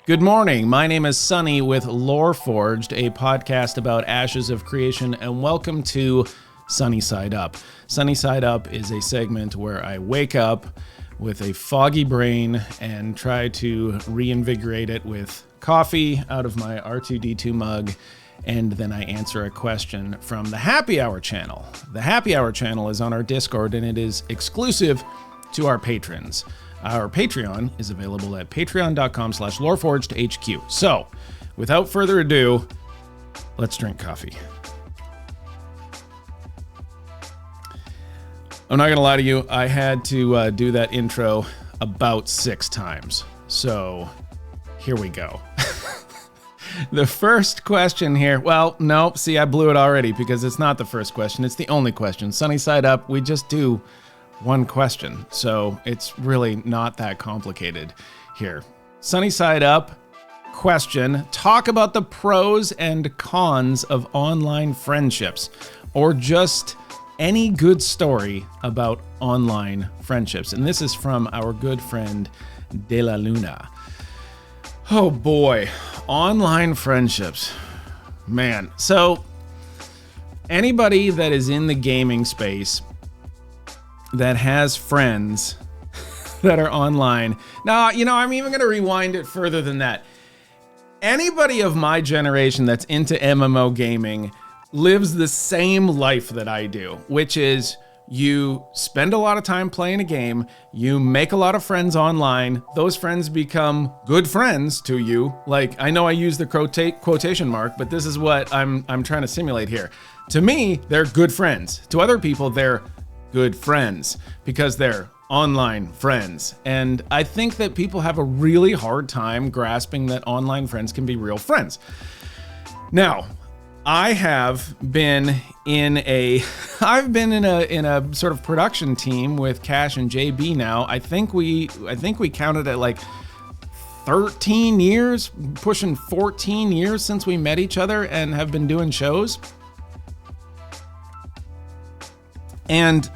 Good morning. My name is Sunny with LoreForged, a podcast about Ashes of Creation, and welcome to Sunny Side Up. Sunny Side Up is a segment where I wake up with a foggy brain and try to reinvigorate it with coffee out of my R2D2 mug, and then I answer a question from the Happy Hour channel. The Happy Hour channel is on our Discord, and it is exclusive to our patrons. Our Patreon is available at patreon.com/LoreForgedHQ. So, without further ado, let's drink coffee. I'm not going to lie to you, I had to do that intro about 6 times. So, here we go. The first question here, well, no, see, I blew it already because it's not the first question, it's the only question. Sunny Side Up, we just do one question, so it's really not that complicated here. Sunny Side Up question: talk about the pros and cons of online friendships, or just any good story about online friendships. And this is from our good friend De La Luna. Oh boy, online friendships, man. So anybody that is in the gaming space that has friends that are online. Now, I'm even going to rewind it further than that. Anybody of my generation that's into MMO gaming lives the same life that I do, which is you spend a lot of time playing a game, you make a lot of friends online, those friends become good friends to you. Like, I know I use the quotation mark, but this is what I'm trying to simulate here. To me, they're good friends. To other people, they're good friends because they're online friends. And I think that people have a really hard time grasping that online friends can be real friends. Now, I have been in a sort of production team with Kash and JB now. I think we counted at like 13 years, pushing 14 years since we met each other and have been doing shows. And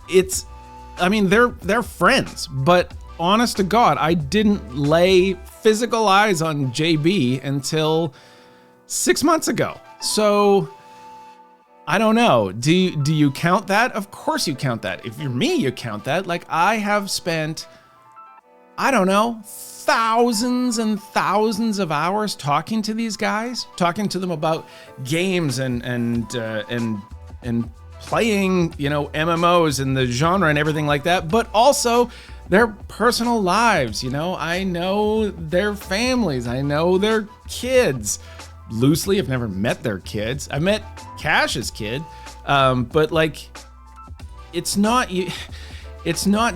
they're friends, but honest to God, I didn't lay physical eyes on JB until 6 months ago. So I don't know. Do you count that? Of course you count that. If you're me, you count that. Like, I have spent, I don't know, thousands and thousands of hours talking to these guys, talking to them about games and playing, MMOs and the genre and everything like that, but also their personal lives. I know their families, I know their kids. Loosely, I've never met their kids. I met Cash's kid, but like, it's not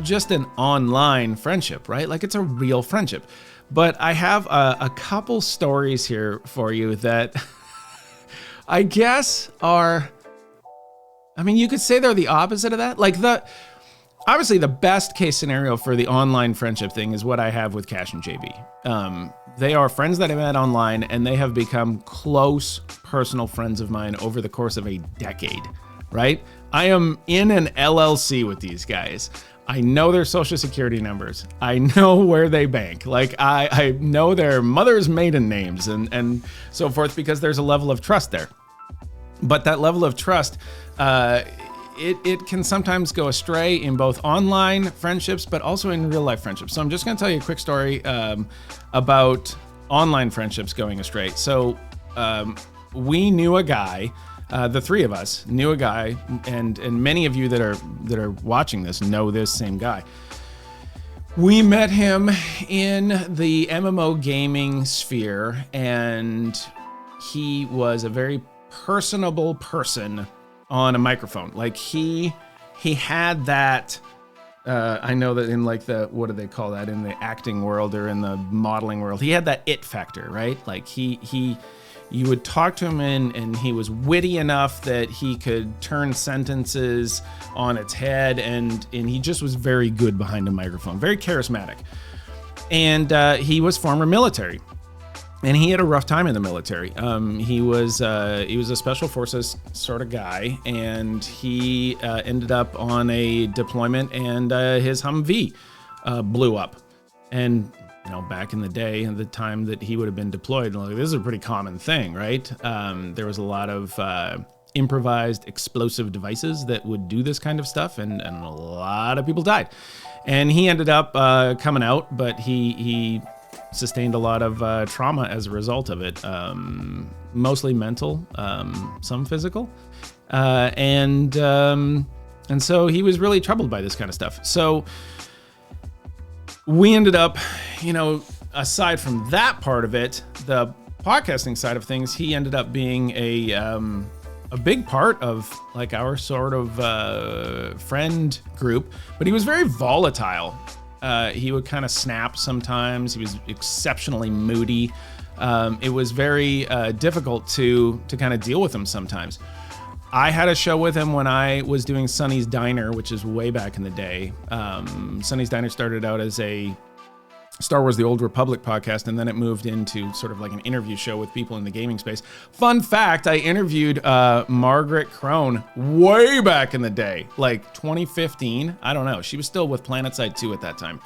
just an online friendship, right? Like, it's a real friendship. But I have a couple stories here for you that I guess are, you could say they're the opposite of that. Like, obviously the best case scenario for the online friendship thing is what I have with Kash and JB. They are friends that I met online, and they have become close personal friends of mine over the course of a decade, right? I am in an LLC with these guys. I know their social security numbers. I know where they bank. Like, I know their mother's maiden names and so forth, because there's a level of trust there. But that level of trust, it can sometimes go astray in both online friendships, but also in real life friendships. So I'm just going to tell you a quick story about online friendships going astray. So we knew a guy, the three of us knew a guy, and many of you that are watching this know this same guy. We met him in the MMO gaming sphere, and he was a very personable person on a microphone. Like, he had that, I know that in like the, what do they call that, in the acting world or in the modeling world, he had that it factor, right? Like, you would talk to him and he was witty enough that he could turn sentences on its head, and he just was very good behind a microphone, very charismatic. And he was former military. And he had a rough time in the military. He was a special forces sort of guy, and he ended up on a deployment, and his Humvee blew up. And back in the day and the time that he would have been deployed, like, this is a pretty common thing, right? There was a lot of improvised explosive devices that would do this kind of stuff, and a lot of people died. And he ended up coming out, but he sustained a lot of trauma as a result of it, mostly mental, some physical, and so he was really troubled by this kind of stuff. So we ended up, aside from that part of it, the podcasting side of things, he ended up being a big part of like our sort of friend group, but he was very volatile. He would kind of snap sometimes. He was exceptionally moody. It was very difficult to kind of deal with him sometimes. I had a show with him when I was doing Sonny's Diner, which is way back in the day. Sonny's Diner started out as a Star Wars The Old Republic podcast, and then it moved into sort of like an interview show with people in the gaming space. Fun fact, I interviewed Margaret Crone way back in the day, like 2015. I don't know. She was still with PlanetSide 2 at that time.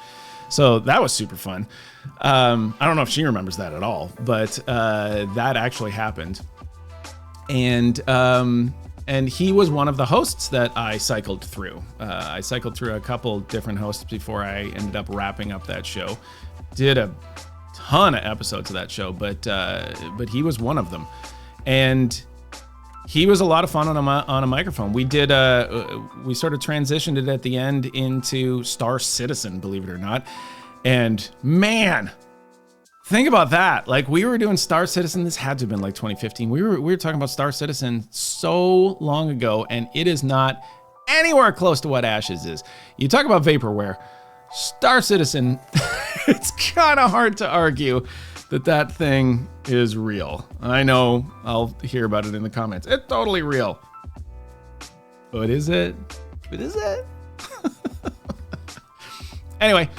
So that was super fun. I don't know if she remembers that at all, but that actually happened. And he was one of the hosts that I cycled through. I cycled through a couple different hosts before I ended up wrapping up that show. Did a ton of episodes of that show, but he was one of them. And he was a lot of fun on a microphone. We sort of transitioned it at the end into Star Citizen, believe it or not. And man, think about that. Like, we were doing Star Citizen. This had to have been like 2015. We were talking about Star Citizen so long ago, and it is not anywhere close to what Ashes is. You talk about vaporware. Star Citizen, it's kind of hard to argue that thing is real. I know I'll hear about it in the comments. It's totally real. But is it? But is it? Anyway,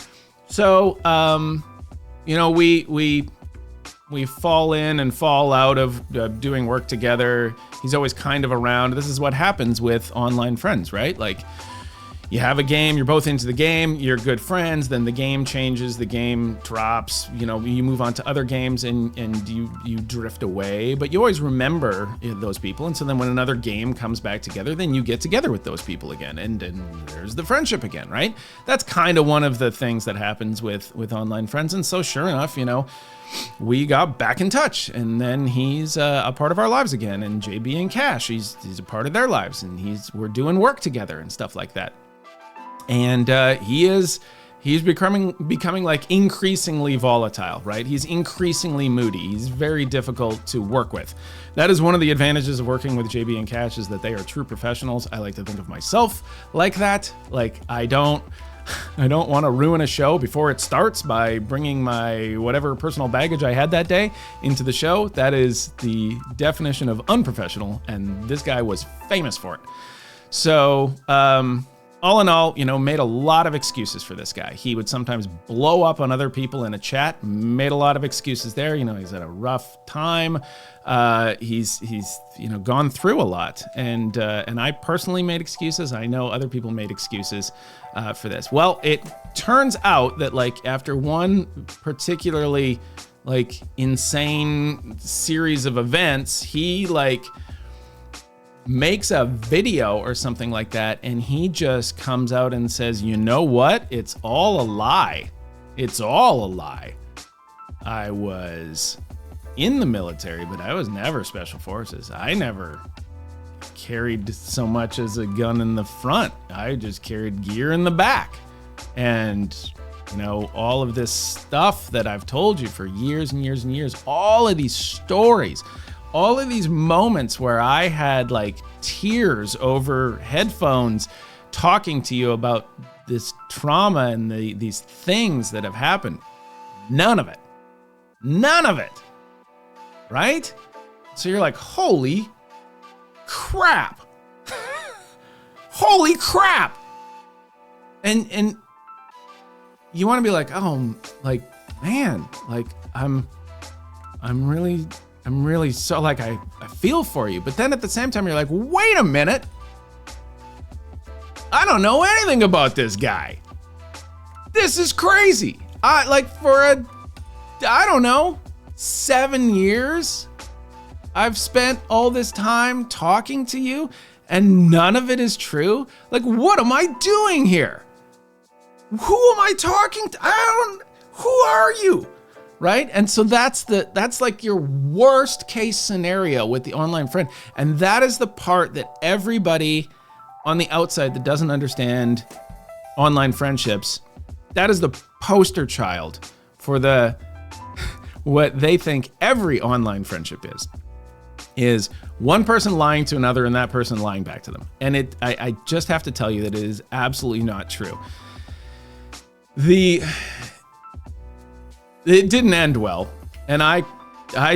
so, we fall in and fall out of doing work together. He's always kind of around. This is what happens with online friends, right? Like, you have a game, you're both into the game, you're good friends, then the game changes, the game drops, you move on to other games and you drift away, but you always remember those people. And so then when another game comes back together, then you get together with those people again, and there's the friendship again, right? That's kind of one of the things that happens with online friends. And so sure enough, we got back in touch, and then he's a part of our lives again. And JB and Kash, he's a part of their lives, and we're doing work together and stuff like that. And he's becoming like increasingly volatile, right? He's increasingly moody. He's very difficult to work with. That is one of the advantages of working with JB and Kash, is that they are true professionals. I like to think of myself like that. Like, I don't want to ruin a show before it starts by bringing my whatever personal baggage I had that day into the show. That is the definition of unprofessional, and this guy was famous for it. So, all in all, made a lot of excuses for this guy. He would sometimes blow up on other people in a chat, made a lot of excuses there. He's had a rough time. He's gone through a lot. And I personally made excuses. I know other people made excuses for this. Well, it turns out that after one particularly insane series of events, he makes a video or something like that, and he just comes out and says, you know what? It's all a lie. It's all a lie. I was in the military, but I was never special forces. I never carried so much as a gun in the front. I just carried gear in the back. And, all of this stuff that I've told you for years and years and years, all of these stories, all of these moments where I had tears over headphones talking to you about this trauma and these things that have happened. None of it. Right? So you're like, holy crap. Holy crap. And you want to be like, oh, man, I'm really so I feel for you. But then at the same time, you're like, wait a minute. I don't know anything about this guy. This is crazy. For a I don't know, 7 years I've spent all this time talking to you and none of it is true? Like, what am I doing here? Who am I talking to? Who are you? Right? And so that's like your worst case scenario with the online friend. And that is the part that everybody on the outside that doesn't understand online friendships, that is the poster child for what they think every online friendship is one person lying to another and that person lying back to them. And I just have to tell you that it is absolutely not true. It didn't end well, and I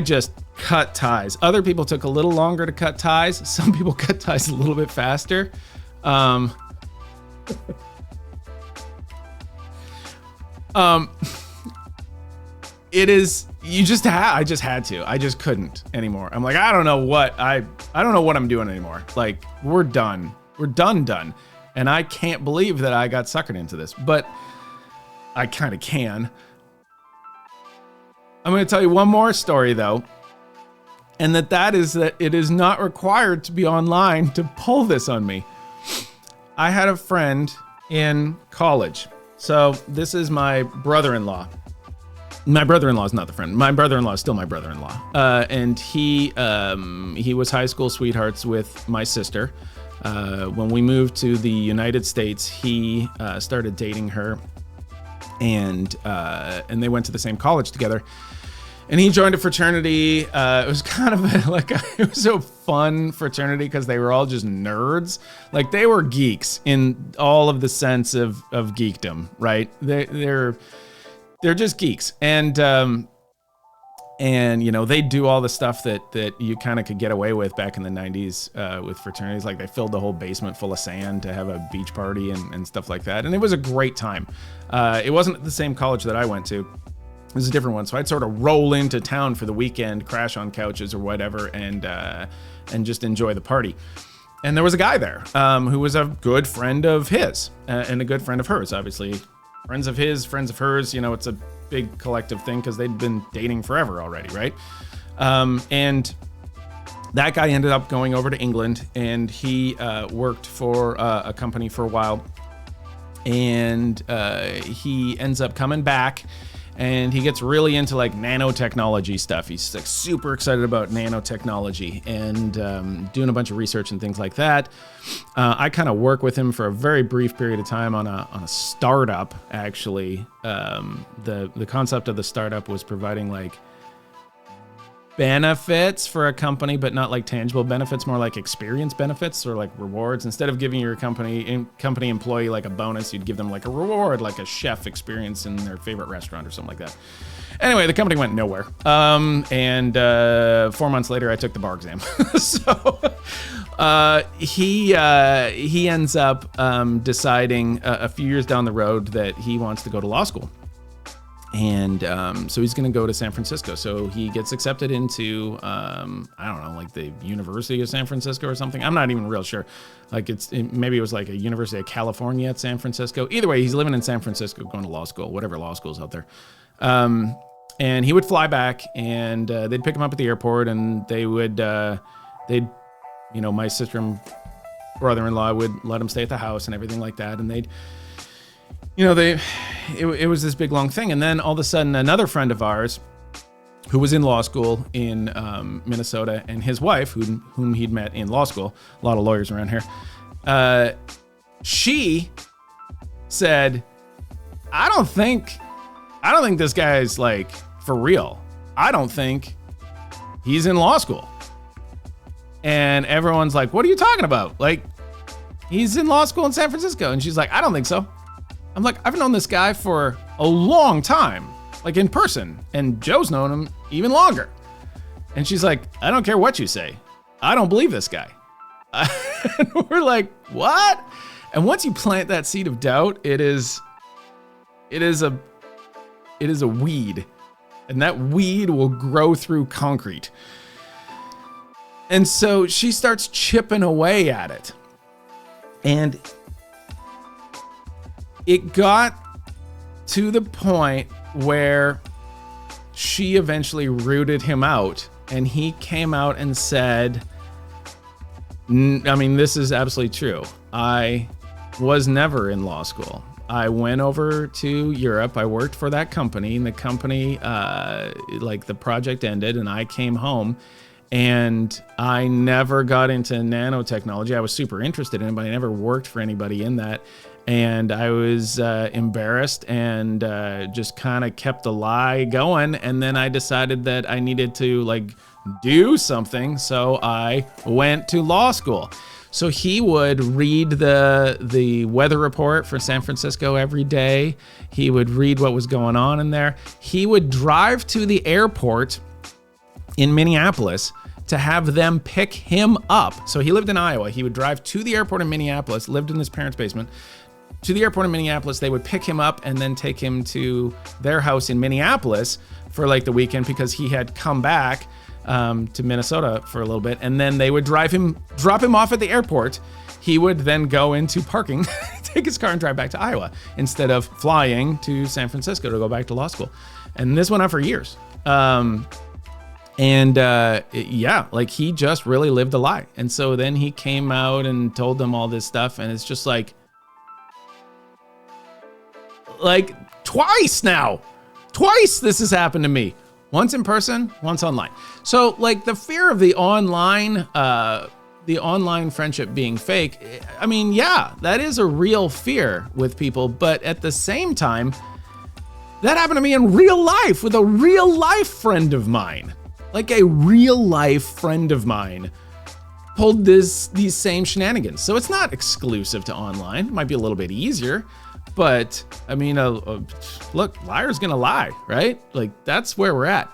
just cut ties. Other people took a little longer to cut ties. Some people cut ties a little bit faster. It is, I just had to. I just couldn't anymore. I'm like, I don't know what I'm doing anymore. Like, we're done. We're done. And I can't believe that I got suckered into this, but I kind of can. I'm going to tell you one more story though. And that is that it is not required to be online to pull this on me. I had a friend in college. So this is my brother-in-law. My brother-in-law is not the friend. My brother-in-law is still my brother-in-law. And he was high school sweethearts with my sister. When we moved to the United States, he started dating her, and they went to the same college together. And he joined a fraternity. It was kind of it was a fun fraternity because they were all just nerds. Like, they were geeks in all of the sense of geekdom, right? They're just geeks, and you know, they do all the stuff that you kind of could get away with back in the 90s with fraternities. Like, they filled the whole basement full of sand to have a beach party and stuff like that. And it was a great time. It wasn't at the same college that I went to. It was a different one. So I'd sort of roll into town for the weekend, crash on couches or whatever, and just enjoy the party. And there was a guy there who was a good friend of his and a good friend of hers, obviously. Friends of his, friends of hers, you know, it's a big collective thing because they'd been dating forever already, right? And that guy ended up going over to England, and he worked for a company for a while. And he ends up coming back, and he gets really into like nanotechnology stuff. He's like super excited about nanotechnology and doing a bunch of research and things like that. I kind of work with him for a very brief period of time on a startup, actually. The concept of the startup was providing like benefits for a company, but not like tangible benefits, more like experience benefits or like rewards. Instead of giving your company employee like a bonus, you'd give them like a reward, like a chef experience in their favorite restaurant or something like that. Anyway, the company went nowhere. And 4 months later, I took the bar exam. So he ends up deciding a few years down the road that he wants to go to law school. And so he's going to go to San Francisco. So he gets accepted into, I don't know, like the University of San Francisco or something. I'm not even real sure. Like maybe it was like a University of California at San Francisco. Either way, he's living in San Francisco, going to law school, whatever law school's out there. And he would fly back, and they'd pick him up at the airport, and my sister and brother-in-law would let him stay at the house and everything like that. And it was this big long thing. And then all of a sudden, another friend of ours who was in law school in Minnesota, and his wife, whom he'd met in law school, a lot of lawyers around here, she said, I don't think this guy's like for real. I don't think he's in law school. And everyone's like, what are you talking about? Like, he's in law school in San Francisco. And she's like, I don't think so. I'm like, I've known this guy for a long time, like in person, and Joe's known him even longer. And she's like, I don't care what you say. I don't believe this guy. And we're like, what? And once you plant that seed of doubt, it is a weed, and that weed will grow through concrete. And so she starts chipping away at it. And it got to the point where she eventually rooted him out, and he came out and said, I mean, this is absolutely true. I was never in law school. I went over to Europe. I worked for that company, and the company, like the project ended, and I came home, and I never got into nanotechnology. I was super interested in it, but I never worked for anybody in that. And I was embarrassed and just kind of kept the lie going. And then I decided that I needed to like do something. So I went to law school. So he would read the weather report for San Francisco every day. He would read what was going on in there. He would drive to the airport in Minneapolis to have them pick him up. So he lived in Iowa. He would drive to the airport in Minneapolis, lived in his parents' basement, to the airport in Minneapolis. They would pick him up and then take him to their house in Minneapolis for like the weekend because he had come back to Minnesota for a little bit. And then they would drop him off at the airport. He would then go into parking, take his car and drive back to Iowa instead of flying to San Francisco to go back to law school. And this went on for years. Yeah, like he just really lived a lie. And so then he came out and told them all this stuff. And it's just like twice now. Twice this has happened to me. Once in person, once online. So like the fear of the online friendship being fake, I mean, yeah, that is a real fear with people. But at the same time, that happened to me in real life with a real life friend of mine. Like a real life friend of mine pulled these same shenanigans. So it's not exclusive to online. It might be a little bit easier, but I mean, look, liar's gonna lie, right? Like that's where we're at.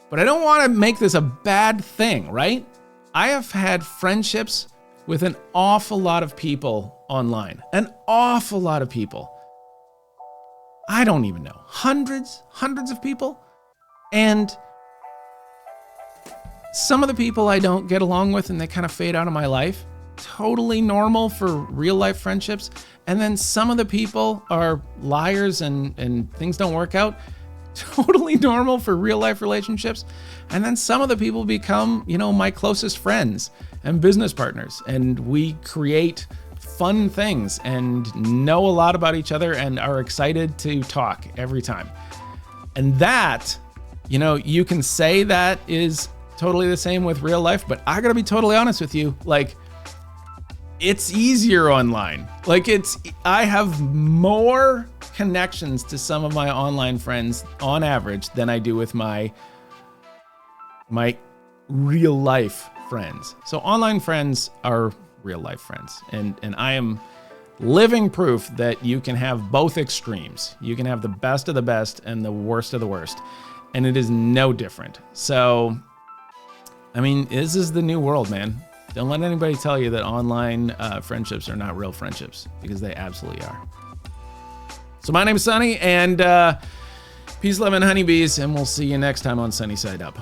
But I don't want to make this a bad thing, right? I have had friendships with an awful lot of people online, an awful lot of people. I don't even know, hundreds of people. And some of the people I don't get along with and they kind of fade out of my life. Totally normal for real life friendships. And then some of the people are liars and things don't work out. Totally normal for real life relationships. And then some of the people become, my closest friends and business partners. And we create fun things and know a lot about each other and are excited to talk every time. And that, you can say that is totally the same with real life, but I gotta be totally honest with you. Like, it's easier online. Like I have more connections to some of my online friends on average than I do with my real life friends. So online friends are real life friends. And I am living proof that you can have both extremes. You can have the best of the best and the worst of the worst. And it is no different. So, I mean, this is the new world, man. Don't let anybody tell you that online friendships are not real friendships, because they absolutely are. So my name is Sunny, and peace, love, and honeybees, and we'll see you next time on Sunny Side Up.